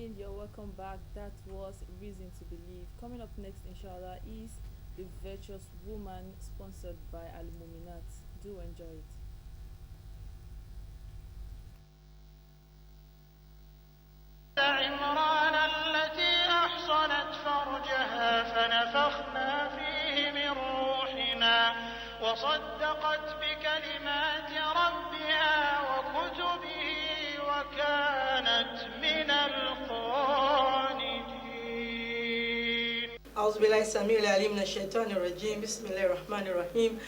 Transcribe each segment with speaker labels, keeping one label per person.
Speaker 1: evening. You're welcome back. That was Reason to Believe. Coming up next, inshallah, is The Virtuous Woman, sponsored by Al Muminat. Do enjoy it.
Speaker 2: عمران التي أحصنت فرجها فنفخنا فيه من روحنا وصدقت بكلمات ربها وكتبه وكانت من القانتين.
Speaker 3: أعوذ بالله السميع العليم من الشيطان الرجيم. بسم الله الرحمن الرحيم.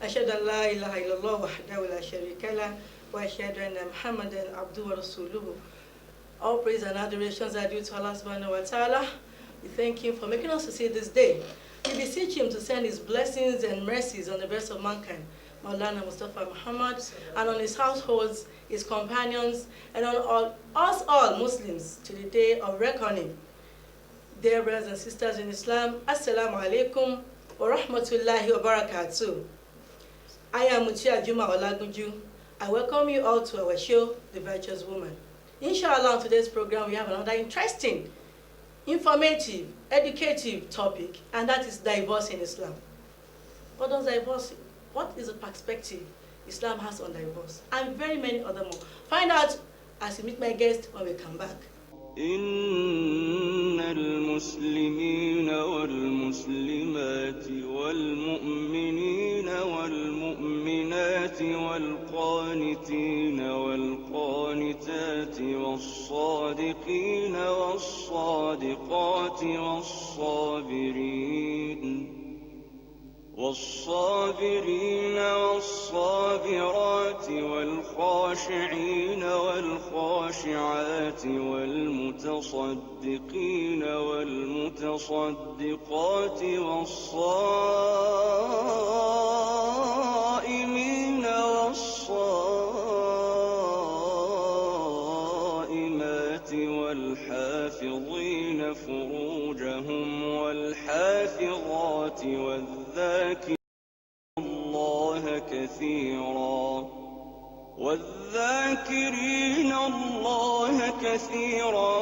Speaker 3: أشهد أن لا إله إلا الله وحده لا شريك له وأشهد أن محمدا عبده ورسوله. All praise and adorations are due to Allah subhanahu wa ta'ala. We thank Him for making us to see this day. We beseech Him to send His blessings and mercies on the rest of mankind, Maulana Mustafa Muhammad, and on his households, his companions, and on us all Muslims to the day of reckoning. Dear brothers and sisters in Islam, Assalamu alaikum wa rahmatullahi wa barakatuh. I am Mutia Juma Olagunju. I welcome you all to our show, The Virtuous Woman. Inshallah, on today's program, we have another interesting, informative, educative topic, and that is divorce in Islam. What does divorce? What is the perspective Islam has on divorce? And very many other more. Find out as you meet my guest when we come back.
Speaker 4: إن المسلمين والمسلمات والمؤمنين والمؤمنات والقانتين والقانتات والصادقين والصادقات والصابرين والصابرات والخاشعين والخاشعات والمتصدقين والمتصدقات والصائمين والصائمات والحافظين فروجهم والحافظات والذاكرين الله كثيرا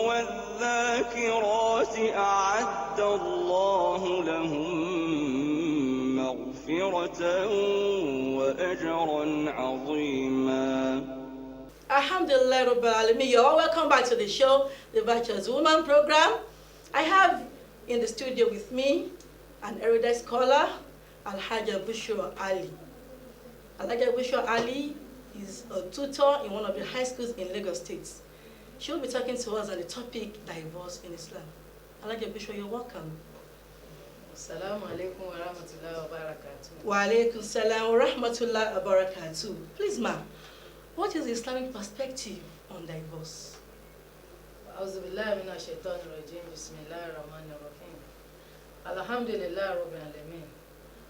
Speaker 4: والذاكرات أعد الله لهم مغفرة وأجرا عظيما.
Speaker 3: Alhamdulillah Rabbil Alameen. You're all welcome back to the show, the Virtuous Woman program. I have in the studio with me an erudite scholar, Alhaja Bushra Ali. Alhaja Bushra Ali is a tutor in one of the high schools in Lagos State. She'll be talking to us on the topic divorce in Islam. Alhaja Bushra, you're welcome.
Speaker 5: Assalamu alaikum wa rahmatullahi wa barakatuh.
Speaker 3: Wa alaikum salam wa rahmatullahi wa barakatuh. Please, ma'am, what is the Islamic perspective on divorce?
Speaker 5: A'udhu billahi minash shaitanir rajim. Bismillahir rahmanir rahim. Alhamdulillah rabbil alamin.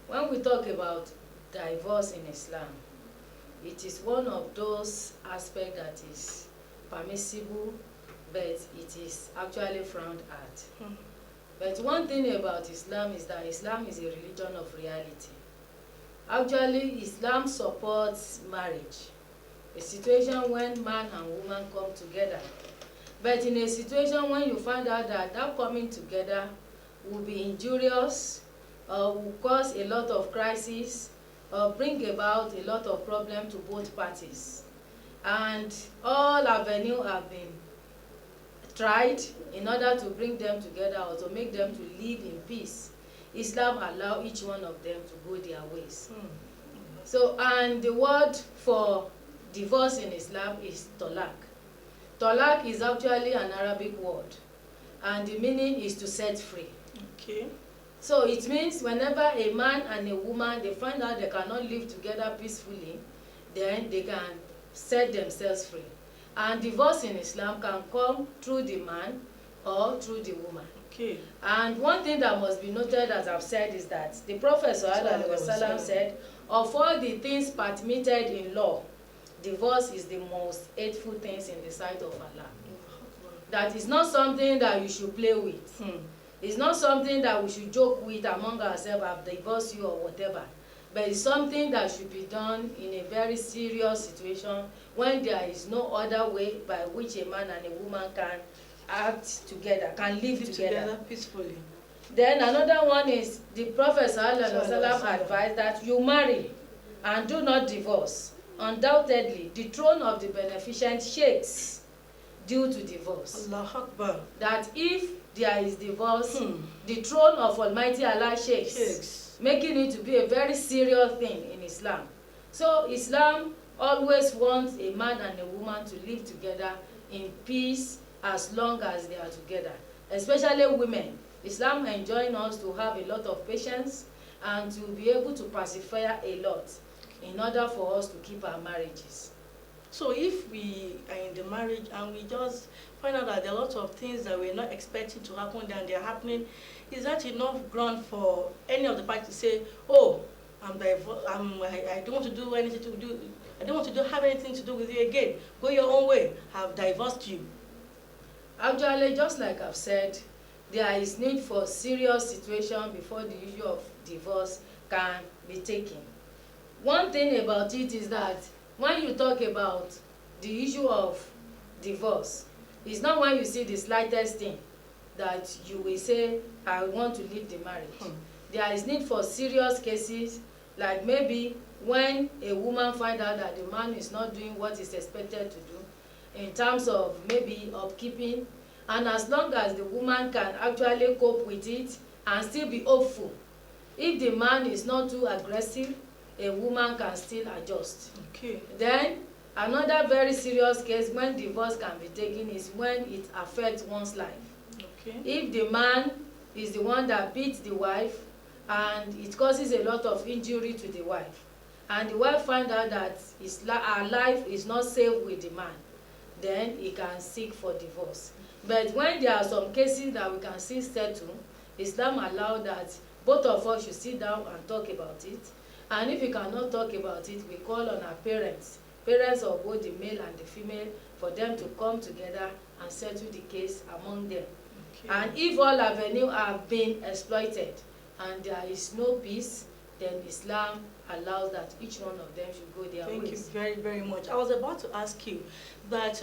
Speaker 5: When we talk about divorce in Islam, it is one of those aspects that is permissible, but it is actually frowned at. But one thing about Islam is that Islam is a religion of reality. Actually, Islam supports marriage, a situation when man and woman come together. But in a situation when you find out that that coming together will be injurious, will cause a lot of crisis, bring about a lot of problem to both parties, and all avenues have been tried in order to bring them together or to make them to live in peace. Islam allow each one of them to go their ways. So, and the word for divorce in Islam is talaq. Talaq is actually an Arabic word, and the meaning is to set free.
Speaker 3: Okay.
Speaker 5: So it means whenever a man and a woman, they find out they cannot live together peacefully, then they can set themselves free. And divorce in Islam can come through the man or through the woman.
Speaker 3: Okay.
Speaker 5: And one thing that must be noted, as I've said, is that the Prophet ﷺ said, of all the things permitted in law, divorce is the most hateful things in the sight of Allah. That is not something that you should play with. It's not something that we should joke with among ourselves, I've divorced you or whatever. But it's something that should be done in a very serious situation when there is no other way by which a man and a woman can act together, can live together.
Speaker 3: peacefully.
Speaker 5: Then another one is the Prophet sallallahu alaihi wasallam
Speaker 3: Sallallahu.
Speaker 5: advised that you marry and do not divorce. Undoubtedly, the throne of the beneficent shakes due to divorce.
Speaker 3: Allah Akbar.
Speaker 5: That if there is divorce, the throne of Almighty Allah shakes, making it to be a very serious thing in Islam. So Islam always wants a man and a woman to live together in peace as long as they are together, especially women. Islam enjoins us to have a lot of patience and to be able to persevere a lot in order for us to keep our marriages.
Speaker 3: So if we are in the marriage and we just find out that there are lots of things that we're not expecting to happen and they're happening, is that enough ground for any of the parties to say, oh, I don't want to do anything to do, I don't want to have anything to do with you again. Go your own way. I've divorced you.
Speaker 5: Actually, just like I've said, there is need for serious situation before the issue of divorce can be taken. One thing about it is that when you talk about the issue of divorce, it's not when you see the slightest thing that you will say, I want to leave the marriage. There is need for serious cases, like maybe when a woman finds out that the man is not doing what is expected to do in terms of maybe upkeeping, and as long as the woman can actually cope with it and still be hopeful, if the man is not too aggressive, a woman can still adjust.
Speaker 3: Okay.
Speaker 5: Then another very serious case when divorce can be taken is when it affects one's life.
Speaker 3: Okay.
Speaker 5: If the man is the one that beats the wife and it causes a lot of injury to the wife, and the wife finds out that her life is not safe with the man, then he can seek for divorce. But when there are some cases that we can still settle, Islam allows that both of us should sit down and talk about it. And if we cannot talk about it, we call on our parents of both the male and the female, for them to come together and settle the case among them.
Speaker 3: Okay.
Speaker 5: And if all avenues have been exploited and there is no peace, then Islam allows that each one of them should go their ways.
Speaker 3: Thank you very, very much. I was about to ask you that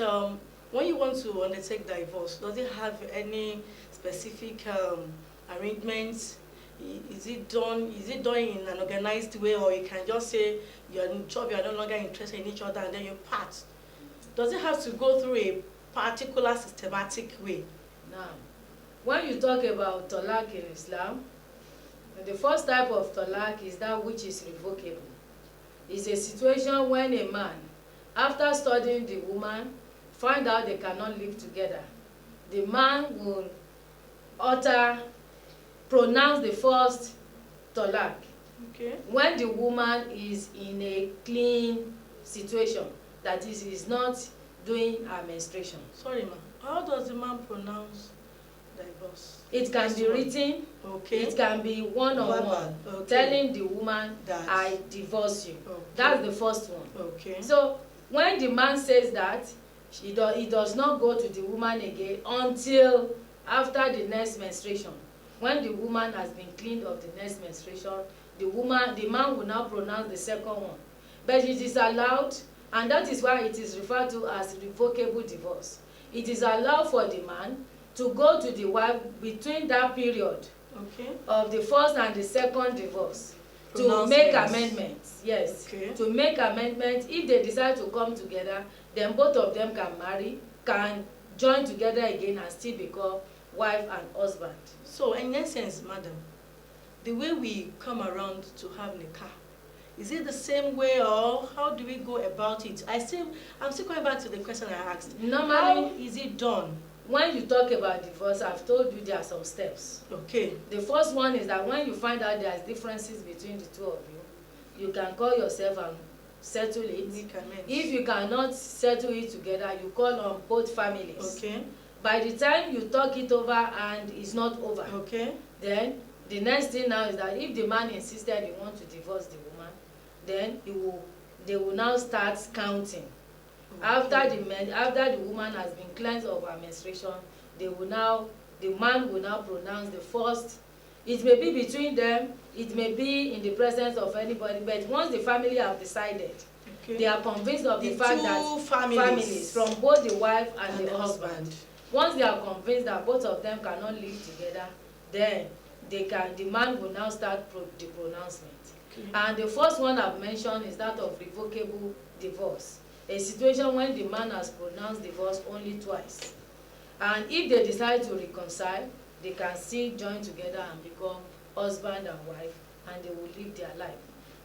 Speaker 3: when you want to undertake divorce, does it have any specific arrangements? Is it done in an organized way, or you can just say you are no longer interested in each other and then you part? Does it have to go through a particular systematic way?
Speaker 5: Now, when you talk about talaq in Islam, the first type of talaq is that which is revocable. It's a situation when a man, after studying the woman, find out they cannot live together. The man will pronounce the first talaq.
Speaker 3: Okay.
Speaker 5: When the woman is in a clean situation, that is not doing her menstruation.
Speaker 3: Sorry, ma'am. How does the man pronounce divorce?
Speaker 5: It can be written.
Speaker 3: Okay.
Speaker 5: It can be one-on-one,
Speaker 3: Okay.
Speaker 5: telling the woman
Speaker 3: that
Speaker 5: I divorce you.
Speaker 3: Okay.
Speaker 5: That's the first one.
Speaker 3: Okay.
Speaker 5: So when the man says that, he does not go to the woman again until after the next menstruation. When the woman has been cleaned of the next menstruation, the man will now pronounce the second one. But it is allowed, and that is why it is referred to as revocable divorce. It is allowed for the man to go to the wife between that period of the first and the second divorce to make amendments. Yes, to make amendments. If they decide to come together, then both of them can marry, can join together again and still become wife and husband.
Speaker 3: So in essence, madam, the way we come around to have nikah, is it the same way, or how do we go about it? I'm still going back to the question I asked.
Speaker 5: Normally,
Speaker 3: how is it done?
Speaker 5: When you talk about divorce, I've told you there are some steps.
Speaker 3: Okay.
Speaker 5: The first one is that when you find out there's differences between the two of you, you can call yourself and settle it. If you cannot settle it together, you call on both families.
Speaker 3: Okay.
Speaker 5: By the time you talk it over and it's not over,
Speaker 3: okay,
Speaker 5: then the next thing now is that if the man insisted he wants to divorce the woman, then they will now start counting. Okay. After the woman has been cleansed of her menstruation, the man will now pronounce the first. It may be between them, it may be in the presence of anybody, but once the family have decided, they are convinced of the fact that families from both the wife and the husband, Once they are convinced that both of them cannot live together, then the man will now start the pronouncement.
Speaker 3: Okay.
Speaker 5: And the first one I've mentioned is that of revocable divorce, a situation when the man has pronounced divorce only twice. And if they decide to reconcile, they can still join together and become husband and wife, and they will live their life.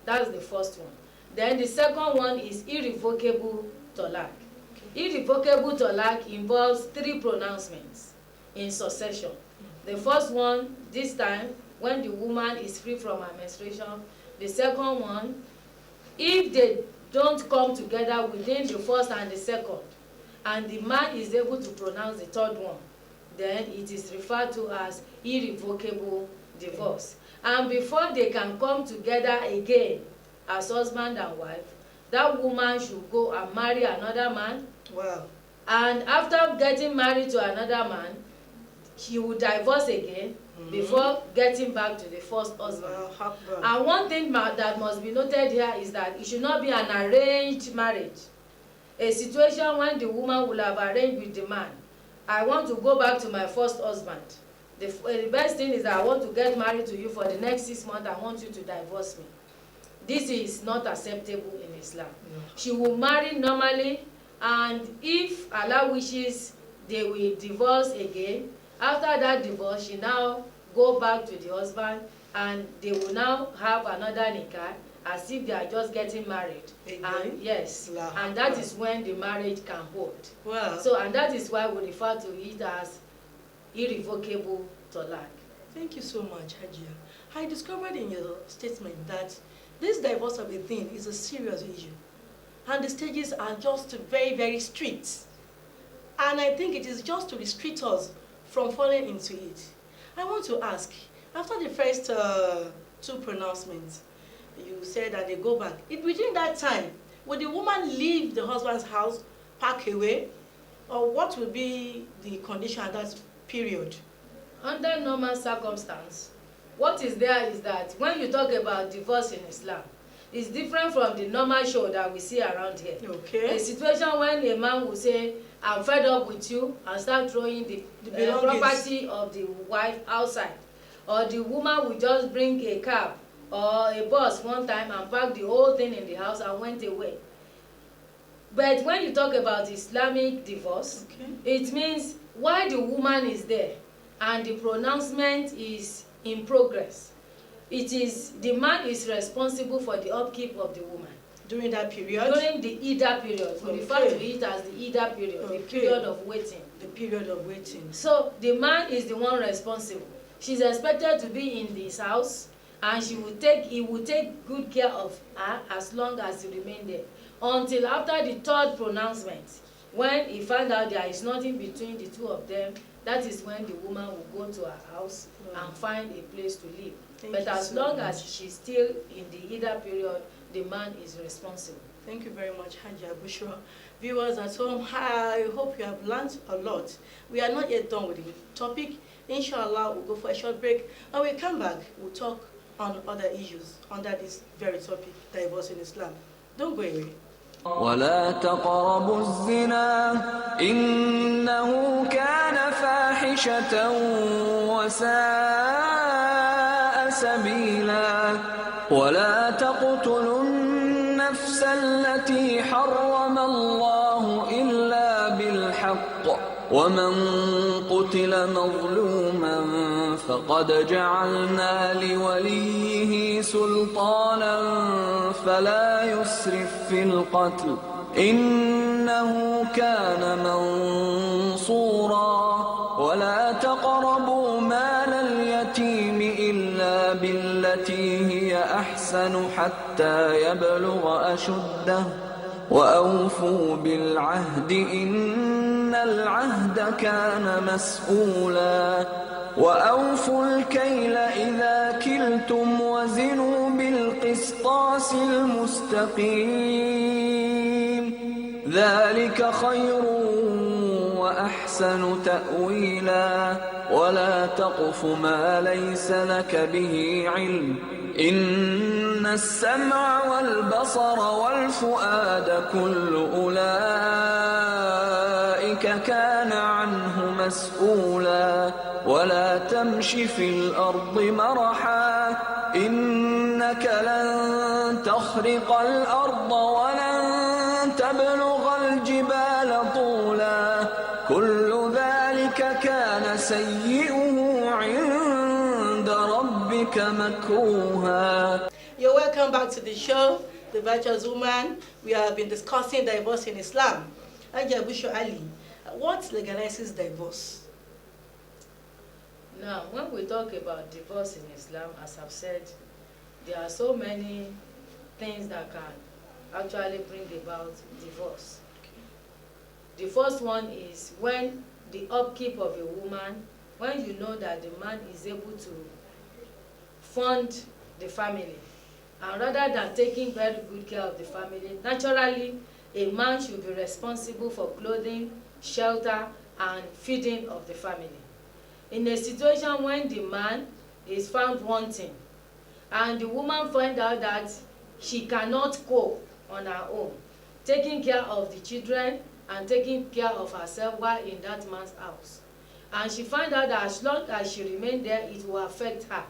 Speaker 5: That's the first one. Then the second one is irrevocable talaq. Irrevocable talaq involves 3 pronouncements in succession. The first one, this time, when the woman is free from her menstruation. The second one, if they don't come together within the first and the second, and the man is able to pronounce the third one, then it is referred to as irrevocable divorce. And before they can come together again as husband and wife, that woman should go and marry another man.
Speaker 3: Wow.
Speaker 5: And after getting married to another man, she will divorce again before getting back to the first husband.
Speaker 3: Wow.
Speaker 5: And one thing that must be noted here is that it should not be an arranged marriage. A situation when the woman will have arranged with the man, I want to go back to my first husband. The best thing is that I want to get married to you for the next 6 months. I want you to divorce me. This is not acceptable in Islam.
Speaker 3: No.
Speaker 5: She will marry normally, and if Allah wishes, they will divorce again. After that divorce, she now go back to the husband, and they will now have another nikah as if they are just getting married.
Speaker 3: Again?
Speaker 5: And yes, and that is when the marriage can hold.
Speaker 3: Wow.
Speaker 5: So, and that is why we refer to it as irrevocable talaq.
Speaker 3: Thank you so much, Hajia. I discovered in your statement that this divorce of a thing is a serious issue, and the stages are just very, very strict. And I think it is just to restrict us from falling into it. I want to ask, after the first 2 pronouncements, you said that they go back. Within that time, would the woman leave the husband's house, pack away, or what will be the condition at that period?
Speaker 5: Under normal circumstance, what is there is that when you talk about divorce in Islam, it's different from the normal show that we see around here.
Speaker 3: Okay.
Speaker 5: A situation when a man will say, I'm fed up with you, and start throwing the property of the wife outside. Or the woman will just bring a cab or a bus one time and pack the whole thing in the house and went away. But when you talk about Islamic divorce, it means while the woman is there and the pronouncement is in progress, it is the man is responsible for the upkeep of the woman.
Speaker 3: During that period?
Speaker 5: During the Ida period. We refer to it as the Ida period, the period of waiting.
Speaker 3: The period of waiting.
Speaker 5: So the man is the one responsible. She's expected to be in this house, and he will take good care of her as long as he remains there. Until after the 3rd pronouncement, when he found out there is nothing between the 2 of them, that is when the woman will go to her house and find a place to live. But as long as she's still in the Ida period, the man is responsible.
Speaker 3: Thank you very much, Hajia Bushra. Viewers at home, I hope you have learned a lot. We are not yet done with the topic. Inshallah, we'll go for a short break. When we come back, we'll talk on other issues under this very topic, divorce in Islam. Don't go away.
Speaker 4: ولا تقربوا الزنا إنه كان فاحشة وساء سبيلا ولا تقتلوا النفس التي حرم الله إلا بالحق ومن قتل مظلوما فقد جعلنا لوليه سلطانا فلا يسرف في القتل إنه كان منصورا ولا تقربوا مال اليتيم إلا بالتي هي أحسن حتى يبلغ أشده وأوفوا بالعهد إن العهد كان مسؤولا وأوفوا الكيل إذا كلتم وزنوا بالقسطاس المستقيم ذلك خير وأحسن تأويلا ولا تقف ما ليس لك به علم إن السمع والبصر والفؤاد كل أولئك كان عنه مسؤولا ولا تمش في الأرض مرحا إنك لن تخرق الأرض ولن تبلغ الجبال طولا كل ذلك كان سيئه عند ربك مكروها.
Speaker 3: You're welcome back to the show, The Virtuous Woman. We have been discussing divorce in Islam. Ajia Busho Ali, what legalizes divorce?
Speaker 5: Now, when we talk about divorce in Islam, as I've said, there are so many things that can actually bring about divorce. The first one is when the upkeep of a woman, when you know that the man is able to fund the family, and rather than taking very good care of the family, naturally a man should be responsible for clothing, shelter, and feeding of the family. In a situation when the man is found wanting and the woman find out that she cannot cope on her own, taking care of the children and taking care of herself while in that man's house, and she find out that as long as she remain there it will affect her,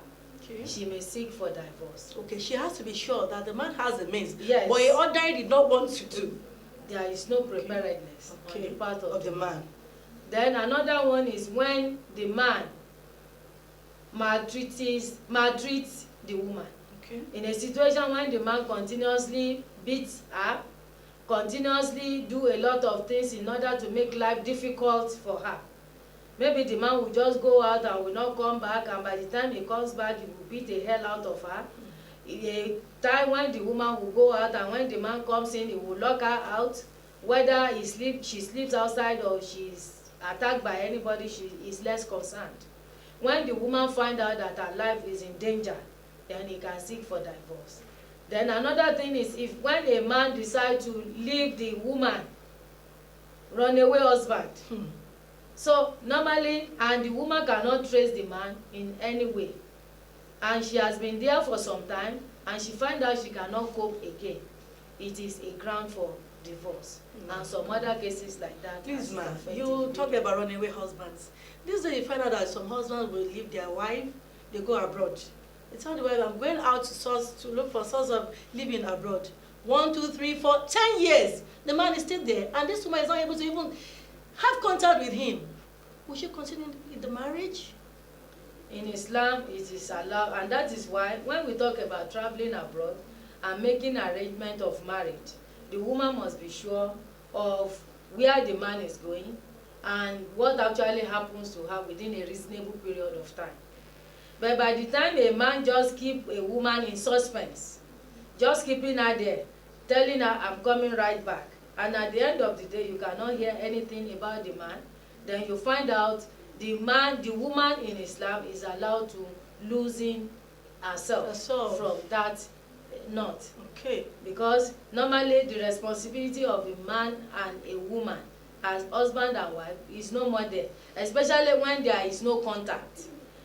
Speaker 5: she may seek for divorce.
Speaker 3: Okay, she has to be sure that the man has the means.
Speaker 5: Yes.
Speaker 3: But he ordinarily did not want to do.
Speaker 5: There is no preparedness on the part of
Speaker 3: the man.
Speaker 5: Then another one is when the man maltreats the woman.
Speaker 3: Okay.
Speaker 5: In a situation when the man continuously beats her, continuously do a lot of things in order to make life difficult for her. Maybe the man will just go out and will not come back, and by the time he comes back he will beat the hell out of her. A time when the woman will go out, and when the man comes in he will lock her out, whether she sleeps outside or she's attacked by anybody, she is less concerned. When the woman finds out that her life is in danger, then he can seek for divorce. Then another thing is when a man decides to leave the woman, runaway husband. So normally, and the woman cannot trace the man in any way, and she has been there for some time and she finds out she cannot cope again, it is a ground for divorce. And some other cases like that.
Speaker 3: Please, ma'am, you talk about runaway husbands. This day you find out that some husbands will leave their wife, they go abroad. They tell the wife, I'm going out to look for source of living abroad. 1, 2, 3, 4, 10 years. The man is still there, and this woman is not able to even have contact with him. Will she continue in the marriage?
Speaker 5: In Islam, it is allowed, and that is why when we talk about traveling abroad and making arrangement of marriage, the woman must be sure of where the man is going and what actually happens to her within a reasonable period of time. But by the time a man just keep a woman in suspense, just keeping her there, telling her, I'm coming right back, and at the end of the day you cannot hear anything about the man, then you find out the woman in Islam is allowed to loosen herself from that knot.
Speaker 3: Okay.
Speaker 5: Because normally the responsibility of a man and a woman as husband and wife is no more there, especially when there is no contact.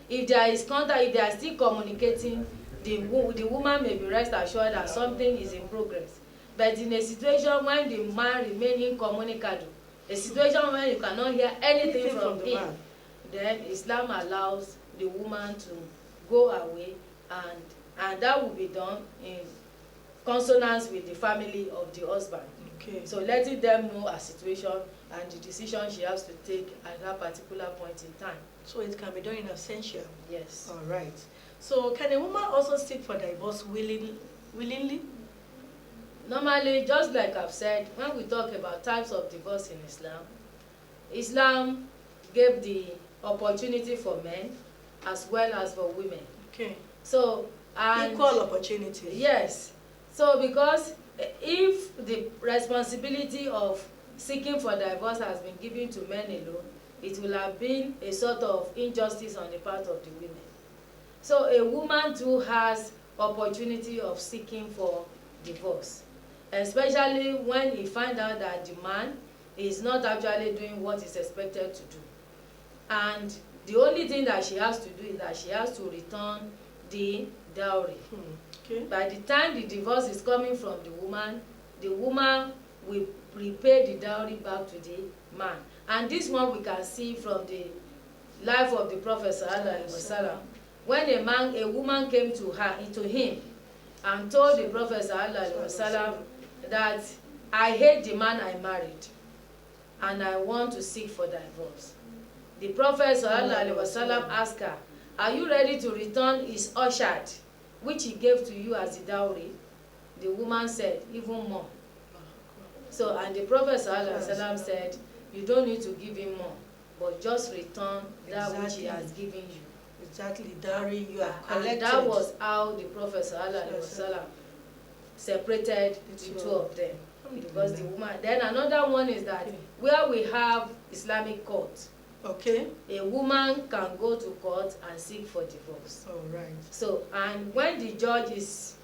Speaker 5: If there is contact, if they are still communicating, the woman may be rest assured that something is in progress. But in a situation when the man remains incommunicado, a situation where you cannot hear anything from him, then Islam allows the woman to go away, and that will be done in consonance with the family of the husband.
Speaker 3: Okay. So
Speaker 5: letting them know her situation and the decision she has to take at that particular point in time.
Speaker 3: So it can be done in absentia.
Speaker 5: Yes.
Speaker 3: All right. So can a woman also seek for divorce willingly?
Speaker 5: Normally, just like I've said, when we talk about types of divorce in Islam, Islam gave the opportunity for men as well as for women.
Speaker 3: Okay.
Speaker 5: So
Speaker 3: equal opportunity.
Speaker 5: Yes. So because if the responsibility of seeking for divorce has been given to men alone, it will have been a sort of injustice on the part of the women. So a woman too has opportunity of seeking for divorce, especially when he find out that the man is not actually doing what is expected to do, and the only thing that she has to do is that she has to return the dowry.
Speaker 3: Okay.
Speaker 5: By the time the divorce is coming from the woman will repay the dowry back to the man. And this one we can see from the life of the Prophet sallallahu alaihi wasallam. When a woman came to him and told the Prophet sallallahu alaihi wasallam that I hate the man I married and I want to seek for divorce. The Prophet sallallahu alaihi wasallam asked her, are you ready to return his orchard which he gave to you as the dowry? The woman said, even more. So, and the Prophet sallallahu alaihi wasallam said, you don't need to give him more, but just return that which he has given you.
Speaker 3: Exactly, dowry you have collected.
Speaker 5: And that was how the Prophet sallallahu alaihi wasallam separated the two of them. Because the woman, then another one is that where we have Islamic court,
Speaker 3: okay,
Speaker 5: a woman can go to court and seek for divorce.
Speaker 3: All right.
Speaker 5: So, and when the judge is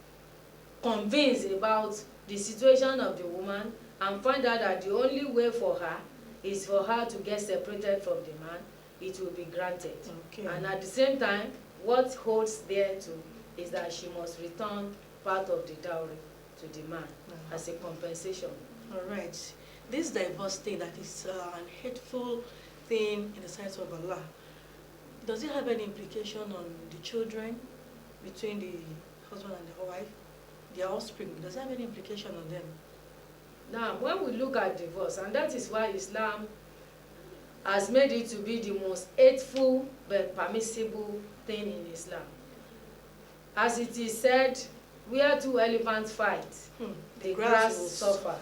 Speaker 5: convinced about the situation of the woman and find out that the only way for her is for her to get separated from the man, it will be granted.
Speaker 3: Okay. And
Speaker 5: at the same time, what holds there too is that she must return part of the dowry to the man as a compensation.
Speaker 3: All right. This divorce thing that is an hateful thing in the sight of Allah, does it have any implication on the children between the husband and the wife, their offspring? Does it have any implication on them?
Speaker 5: Now, when we look at divorce, and that is why Islam has made it to be the most hateful but permissible thing in Islam. As it is said, where two elephants fight, the grass will suffer.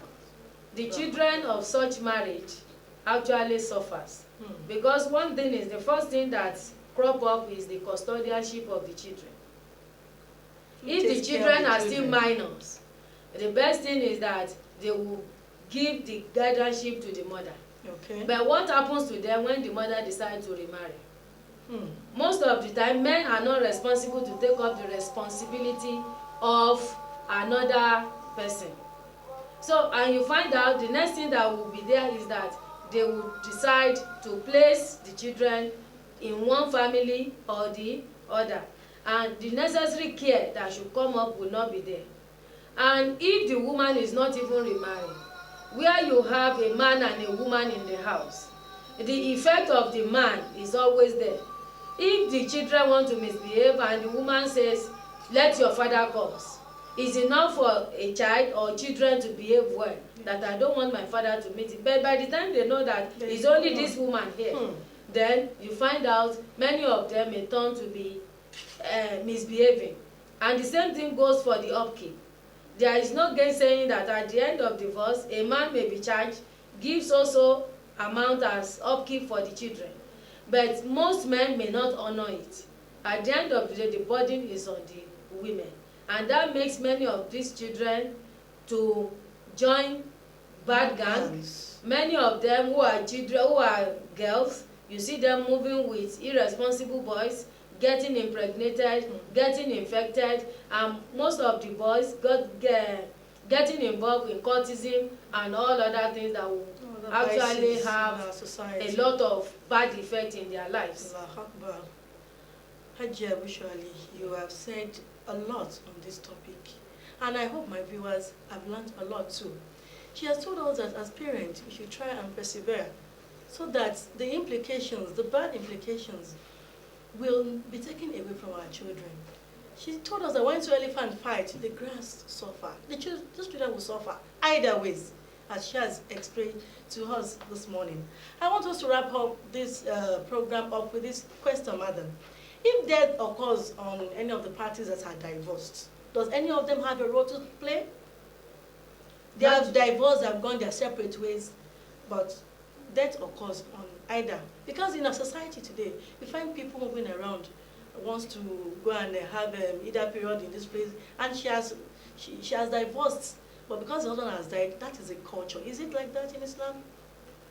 Speaker 5: The children of such marriage actually suffers. Because one thing is, the first thing that crop up is the custodianship of the children. If the children are still minors, the best thing is that they will give the guardianship to the mother.
Speaker 3: Okay.
Speaker 5: But what happens to them when the mother decides to remarry? Most of the time, men are not responsible to take up the responsibility of another person. So, and you find out the next thing that will be there is that they will decide to place the children in one family or the other, and the necessary care that should come up will not be there. And if the woman is not even remarried, where you have a man and a woman in the house, the effect of the man is always there. If the children want to misbehave and the woman says, let your father come, it's enough for a child or children to behave well, that I don't want my father to meet it. But by the time they know that it's only this woman here, then you find out many of them may turn to be misbehaving. And the same thing goes for the upkeep. There is no gainsaying that at the end of divorce, a man may be charged, gives also amount as upkeep for the children. But most men may not honor it. At the end of the day, the burden is on the women. And that makes many of these children to join bad gangs. Many of them who are children, who are girls, you see them moving with irresponsible boys, getting impregnated, getting infected, and most of the boys getting involved in cultism and all other things that will actually have a lot of bad effect in their lives.
Speaker 3: Hajia, usually you have said a lot on this topic, and I hope my viewers have learned a lot too. She has told us that as parents we should try and persevere so that the implications, the bad implications, will be taken away from our children. She told us that when two elephants fight, the grass suffer. These children will suffer either ways, as she has explained to us this morning. I want us to wrap up this program up with this question, madam. If death occurs on any of the parties that are divorced, does any of them have a role to play? They have divorced, they have gone their separate ways, but death occurs on either. Because in our society today, we find people moving around, wants to go and have either period in this place, and she has divorced, but because the husband has died, that is a culture. Is it like that in Islam?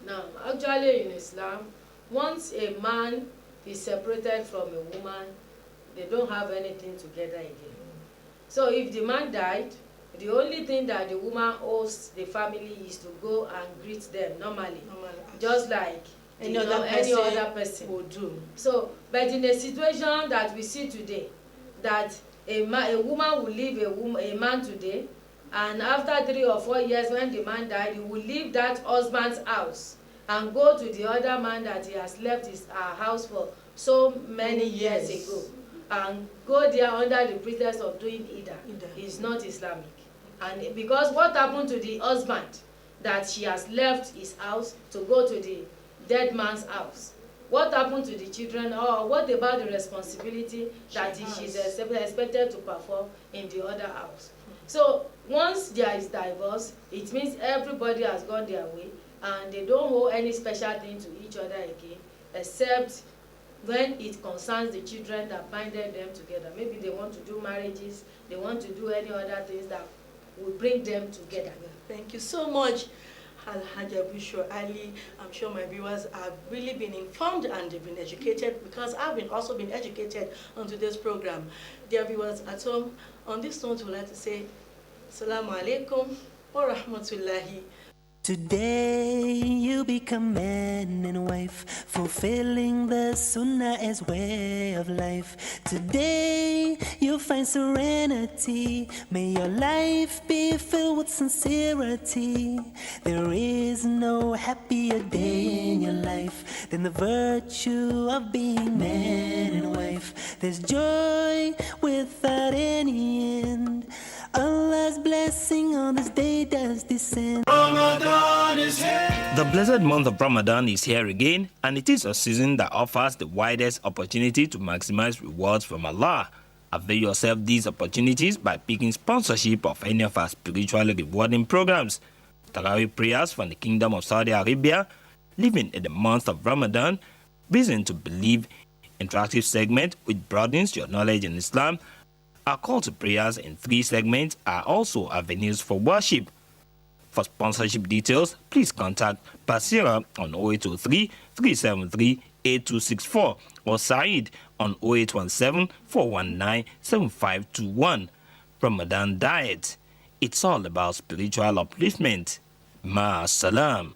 Speaker 5: No, actually in Islam, once a man is separated from a woman, they don't have anything together again. So if the man died, the only thing that the woman owes the family is to go and greet them normally. Just like any other person
Speaker 3: would do.
Speaker 5: So, but in a situation that we see today, that a woman will leave a man today, And after 3 or 4 years, when the man died, he will leave that husband's house and go to the other man that he has left his house for so many years ago, and go there under the pretext of doing Ida. Is not Islamic. And because what happened to the husband that she has left his house to go to the dead man's house? What happened to the children, or what about the responsibility that she's expected to perform in the other house? So once there is divorce, it means everybody has gone their way, and they don't owe any special thing to each other again, except when it concerns the children that binded them together. Maybe they want to do marriages, they want to do any other things that will bring them together.
Speaker 3: Thank you so much, Alhaja Bushra Ali. I'm sure my viewers have really been informed and they've been educated, because I've also been educated on today's program. Dear viewers at home, on this note, we'd like to say Assalamu alaikum wa rahmatullahi.
Speaker 6: Today you become man and wife, fulfilling the sunnah as way of life. Today you'll find serenity. May your life be filled with sincerity. There is no happier day in your life than the virtue of being man and wife. There's joy without any end. Allah's blessing on this day does descend.
Speaker 2: Ramadan is here.
Speaker 7: The blessed month of Ramadan is here again, and it is a season that offers the widest opportunity to maximize rewards from Allah. Avail yourself these opportunities by picking sponsorship of any of our spiritually rewarding programs. Tarawih prayers from the Kingdom of Saudi Arabia, living in the month of Ramadan, reason to believe, interactive segment which broadens your knowledge in Islam. Our call to prayers in 3 segments are also avenues for worship. For sponsorship details, please contact Basira on 0803 373 8264 or Saeed on 0817 419 7521. Ramadan Diet. It's all about spiritual upliftment. Ma salam.